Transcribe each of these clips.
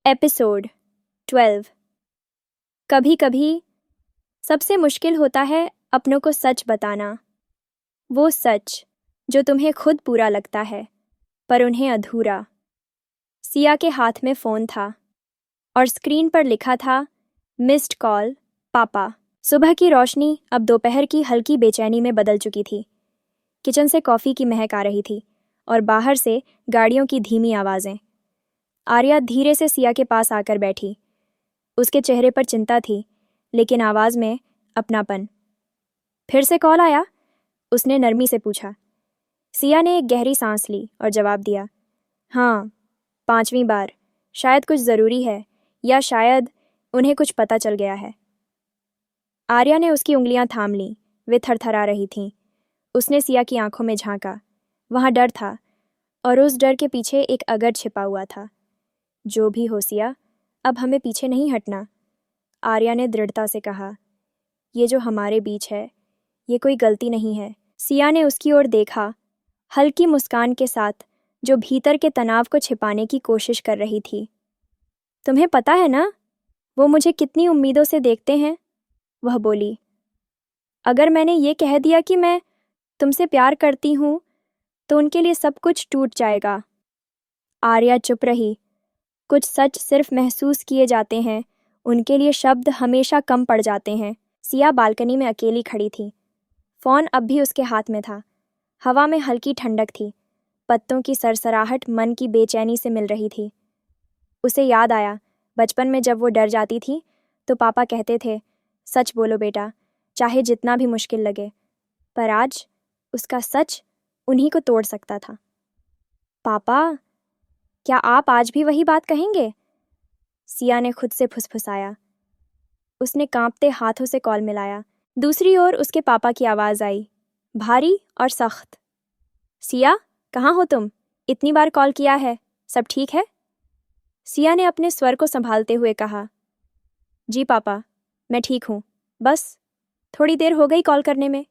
Episode 12। कभी कभी सबसे मुश्किल होता है अपनों को सच बताना। वो सच जो तुम्हें खुद पूरा लगता है पर उन्हें अधूरा। सिया के हाथ में फ़ोन था और स्क्रीन पर लिखा था मिस्ड कॉल पापा। सुबह की रोशनी अब दोपहर की हल्की बेचैनी में बदल चुकी थी। किचन से कॉफ़ी की महक आ रही थी और बाहर से गाड़ियों की धीमी आवाज़ें। आर्या धीरे से सिया के पास आकर बैठी। उसके चेहरे पर चिंता थी लेकिन आवाज़ में अपनापन। फिर से कॉल आया? उसने नरमी से पूछा। सिया ने एक गहरी सांस ली और जवाब दिया, हाँ, 5वीं बार। शायद कुछ ज़रूरी है या शायद उन्हें कुछ पता चल गया है। आर्या ने उसकी उंगलियां थाम लीं। वे थरथरा रही थीं। उसने सिया की आंखों में झांका। वहाँ डर था और उस डर के पीछे एक अगर छिपा हुआ था। जो भी हो सिया, अब हमें पीछे नहीं हटना। आर्या ने दृढ़ता से कहा, ये जो हमारे बीच है ये कोई गलती नहीं है। सिया ने उसकी ओर देखा, हल्की मुस्कान के साथ, जो भीतर के तनाव को छिपाने की कोशिश कर रही थी। तुम्हें पता है ना, वो मुझे कितनी उम्मीदों से देखते हैं, वह बोली। अगर मैंने ये कह दिया कि मैं तुमसे प्यार करती हूँ तो उनके लिए सब कुछ टूट जाएगा। आर्या चुप रही। कुछ सच सिर्फ महसूस किए जाते हैं, उनके लिए शब्द हमेशा कम पड़ जाते हैं। सिया बालकनी में अकेली खड़ी थी। फ़ोन अब भी उसके हाथ में था। हवा में हल्की ठंडक थी। पत्तों की सरसराहट मन की बेचैनी से मिल रही थी। उसे याद आया, बचपन में जब वो डर जाती थी तो पापा कहते थे, सच बोलो बेटा, चाहे जितना भी मुश्किल लगे। पर आज उसका सच उन्हीं को तोड़ सकता था। पापा, क्या आप आज भी वही बात कहेंगे? सिया ने खुद से फुसफुसाया। उसने कांपते हाथों से कॉल मिलाया। दूसरी ओर उसके पापा की आवाज़ आई, भारी और सख्त। सिया, कहाँ हो तुम? इतनी बार कॉल किया है, सब ठीक है? सिया ने अपने स्वर को संभालते हुए कहा, जी पापा, मैं ठीक हूँ, बस थोड़ी देर हो गई कॉल करने में।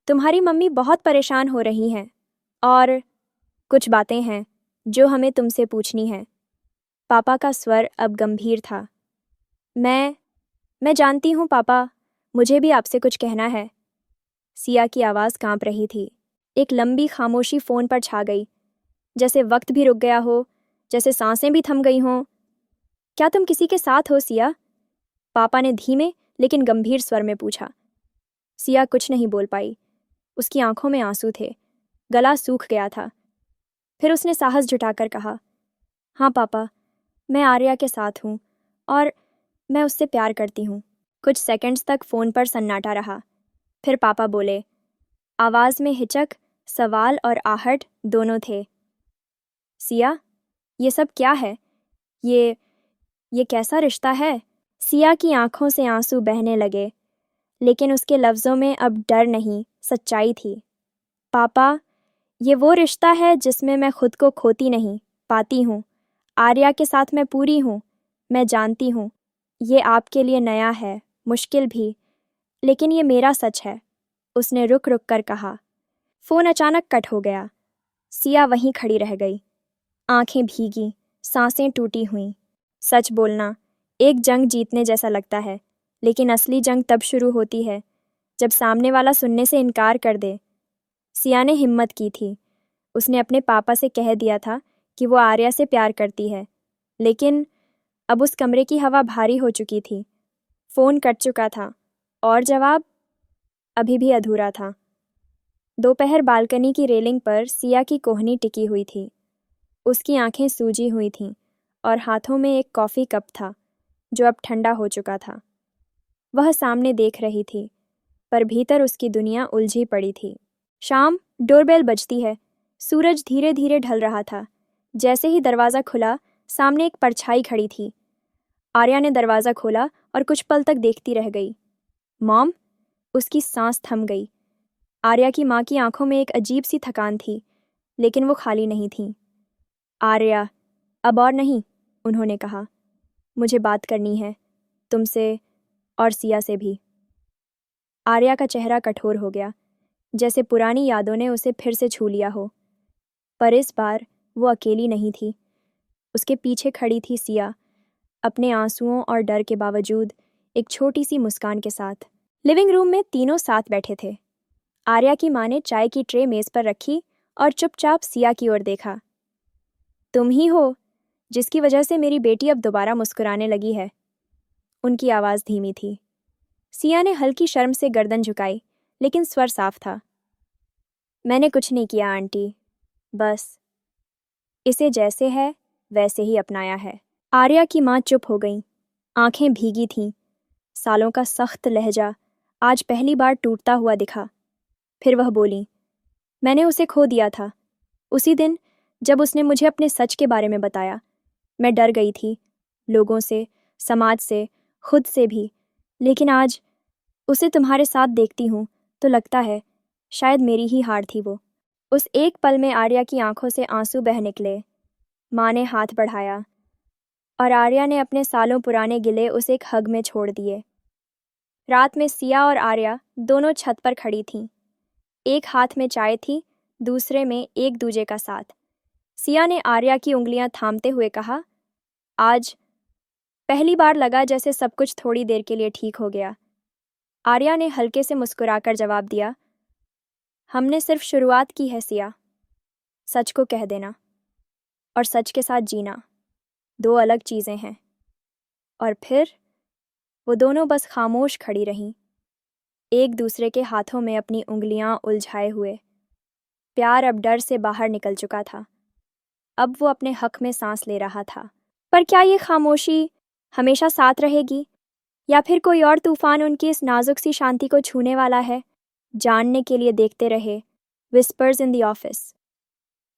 तुम्हारी मम्मी बहुत परेशान हो रही हैं और कुछ बातें हैं जो हमें तुमसे पूछनी हैं। पापा का स्वर अब गंभीर था। मैं जानती हूँ पापा, मुझे भी आपसे कुछ कहना है। सिया की आवाज़ कांप रही थी। एक लंबी खामोशी फ़ोन पर छा गई, जैसे वक्त भी रुक गया हो, जैसे सांसें भी थम गई हों। क्या तुम किसी के साथ हो सिया? पापा ने धीमे लेकिन गंभीर स्वर में पूछा। सिया कुछ नहीं बोल पाई। उसकी आंखों में आंसू थे, गला सूख गया था। फिर उसने साहस जुटाकर कहा, हाँ पापा, मैं आर्या के साथ हूँ और मैं उससे प्यार करती हूँ। कुछ सेकंड्स तक फ़ोन पर सन्नाटा रहा। फिर पापा बोले, आवाज़ में हिचक, सवाल और आहट दोनों थे। सिया, ये सब क्या है? ये कैसा रिश्ता है? सिया की आंखों से आंसू बहने लगे, लेकिन उसके लफ्ज़ों में अब डर नहीं, सच्चाई थी। पापा, ये वो रिश्ता है जिसमें मैं खुद को खोती नहीं, पाती हूँ। आर्या के साथ मैं पूरी हूँ। मैं जानती हूँ ये आपके लिए नया है, मुश्किल भी, लेकिन ये मेरा सच है। उसने रुक रुक कर कहा। फ़ोन अचानक कट हो गया। सिया वहीं खड़ी रह गई, आंखें भीगी, सांसें टूटी हुईं। सच बोलना एक जंग जीतने जैसा लगता है, लेकिन असली जंग तब शुरू होती है जब सामने वाला सुनने से इनकार कर दे। सिया ने हिम्मत की थी। उसने अपने पापा से कह दिया था कि वो आर्या से प्यार करती है, लेकिन अब उस कमरे की हवा भारी हो चुकी थी। फ़ोन कट चुका था और जवाब अभी भी अधूरा था। दोपहर बालकनी की रेलिंग पर सिया की कोहनी टिकी हुई थी। उसकी आंखें सूजी हुई थीं और हाथों में एक कॉफ़ी कप था जो अब ठंडा हो चुका था। वह सामने देख रही थी, पर भीतर उसकी दुनिया उलझी पड़ी थी। शाम, डोरबेल बजती है। सूरज धीरे धीरे ढल रहा था। जैसे ही दरवाज़ा खुला, सामने एक परछाई खड़ी थी। आर्या ने दरवाज़ा खोला और कुछ पल तक देखती रह गई। मॉम? उसकी सांस थम गई। आर्या की माँ की आंखों में एक अजीब सी थकान थी, लेकिन वो खाली नहीं थी। आर्या, अब और नहीं, उन्होंने कहा। मुझे बात करनी है, तुमसे और सिया से भी। आर्या का चेहरा कठोर हो गया, जैसे पुरानी यादों ने उसे फिर से छू लिया हो। पर इस बार वो अकेली नहीं थी। उसके पीछे खड़ी थी सिया, अपने आंसुओं और डर के बावजूद एक छोटी सी मुस्कान के साथ। लिविंग रूम में तीनों साथ बैठे थे। आर्या की माँ ने चाय की ट्रे मेज पर रखी और चुपचाप सिया की ओर देखा। तुम ही हो जिसकी वजह से मेरी बेटी अब दोबारा मुस्कुराने लगी है। उनकी आवाज़ धीमी थी। सिया ने हल्की शर्म से गर्दन झुकाई, लेकिन स्वर साफ था। मैंने कुछ नहीं किया आंटी, बस इसे जैसे है वैसे ही अपनाया है। आर्या की माँ चुप हो गई, आंखें भीगी थीं। सालों का सख्त लहजा आज पहली बार टूटता हुआ दिखा। फिर वह बोली, मैंने उसे खो दिया था उसी दिन जब उसने मुझे अपने सच के बारे में बताया। मैं डर गई थी, लोगों से, समाज से, खुद से भी। लेकिन आज उसे तुम्हारे साथ देखती हूँ तो लगता है शायद मेरी ही हार थी वो। उस एक पल में आर्या की आंखों से आंसू बह निकले। माँ ने हाथ बढ़ाया और आर्या ने अपने सालों पुराने गिले उस एक हग में छोड़ दिए। रात में सिया और आर्या दोनों छत पर खड़ी थीं। एक हाथ में चाय थी, दूसरे में एक दूजे का साथ। सिया ने आर्या की उंगलियां थामते हुए कहा, आज पहली बार लगा जैसे सब कुछ थोड़ी देर के लिए ठीक हो गया। आर्या ने हल्के से मुस्कुराकर जवाब दिया, हमने सिर्फ शुरुआत की है सिया। सच को कह देना और सच के साथ जीना दो अलग चीज़ें हैं। और फिर वो दोनों बस खामोश खड़ी रहीं, एक दूसरे के हाथों में अपनी उंगलियां उलझाए हुए। प्यार अब डर से बाहर निकल चुका था। अब वो अपने हक में सांस ले रहा था। पर क्या ये खामोशी हमेशा साथ रहेगी, या फिर कोई और तूफान उनकी इस नाजुक सी शांति को छूने वाला है? जानने के लिए देखते रहे विस्पर्स इन द ऑफिस।